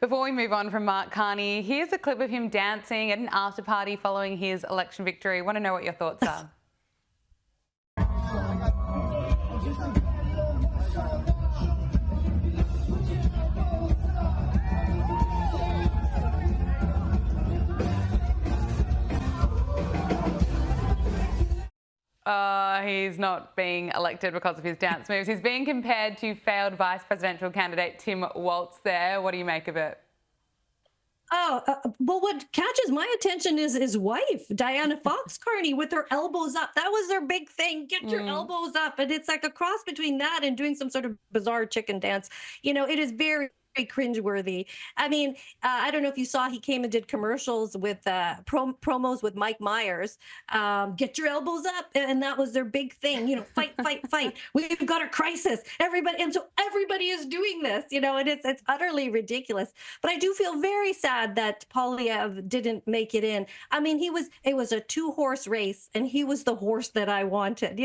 Before we move on from Mark Carney, here's a clip of him dancing at an after party following his election victory. Want to know what your thoughts are? He's not being elected because of his dance moves. He's being compared to failed vice presidential candidate Tim Walz there. What do you make of it? Well, what catches my attention is his wife, Diana Fox Carney, with her elbows up. That was their big thing. Get your elbows up. And it's like a cross between that and doing some sort of bizarre chicken dance. It is very cringeworthy. I mean, I don't know if you saw, he came and did commercials with promos with Mike Myers. Get your elbows up, and that was their big thing. Fight, fight, fight. We've got a crisis. Everybody, and so everybody is doing this. And it's utterly ridiculous. But I do feel very sad that Poilievre didn't make it in. I mean, it was a 2-horse race, and he was the horse that I wanted.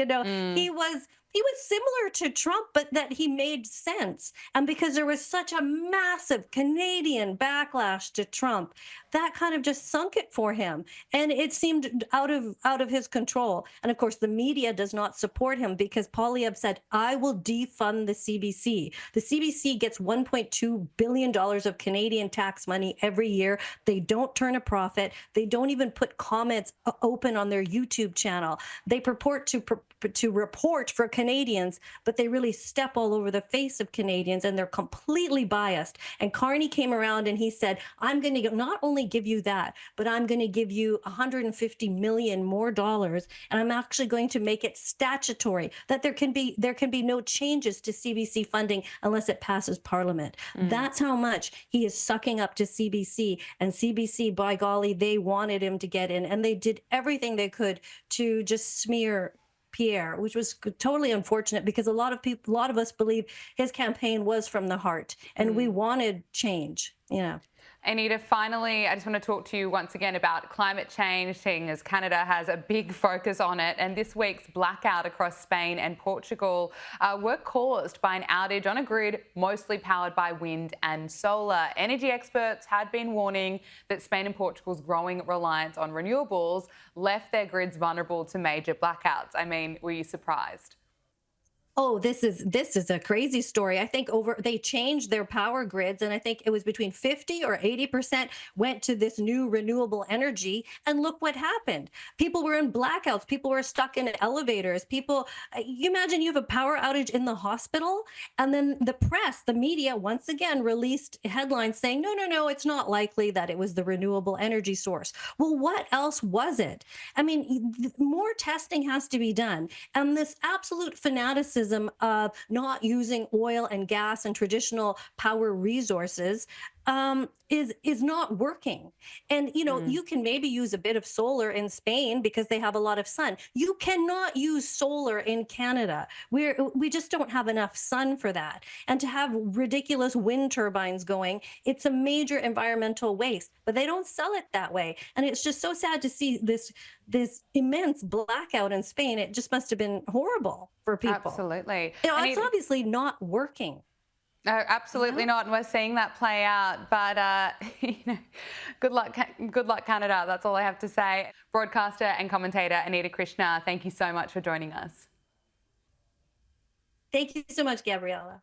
He was similar to Trump, but that he made sense. And because there was such a massive Canadian backlash to Trump, that kind of just sunk it for him. And it seemed out of his control. And of course, the media does not support him because Poilievre said, I will defund the CBC. The CBC gets $1.2 billion of Canadian tax money every year. They don't turn a profit. They don't even put comments open on their YouTube channel. They purport to report for Canadians, but they really step all over the face of Canadians, and they're completely biased. And Carney came around and he said, I'm going to not only give you that, but I'm going to give you $150 million more dollars, and I'm actually going to make it statutory that there can be no changes to CBC funding unless it passes Parliament. That's how much he is sucking up to CBC, and CBC, by golly, they wanted him to get in, and they did everything they could to just smear Pierre, which was totally unfortunate because a lot of us believe his campaign was from the heart, and we wanted change. Anita, finally, I just want to talk to you once again about climate change, seeing as Canada has a big focus on it. And this week's blackout across Spain and Portugal were caused by an outage on a grid mostly powered by wind and solar. Energy experts had been warning that Spain and Portugal's growing reliance on renewables left their grids vulnerable to major blackouts. I mean, were you surprised? Oh, this is a crazy story. I think they changed their power grids, and I think it was between 50 or 80% went to this new renewable energy. And look what happened. People were in blackouts. People were stuck in elevators. You imagine you have a power outage in the hospital, and then the press, the media, once again released headlines saying, no, it's not likely that it was the renewable energy source. Well, what else was it? I mean, more testing has to be done. And this absolute fanaticism of not using oil and gas and traditional power resources is not working. And you can maybe use a bit of solar in Spain because they have a lot of sun. You cannot use solar in Canada. We just don't have enough sun for that. And to have ridiculous wind turbines going, it's a major environmental waste. But they don't sell it that way. And it's just so sad to see this immense blackout in Spain. It just must have been horrible for people. Absolutely. It's obviously not working. No, absolutely not, and we're seeing that play out. But good luck, Canada. That's all I have to say. Broadcaster and commentator Anita Krishna, thank you so much for joining us. Thank you so much, Gabriella.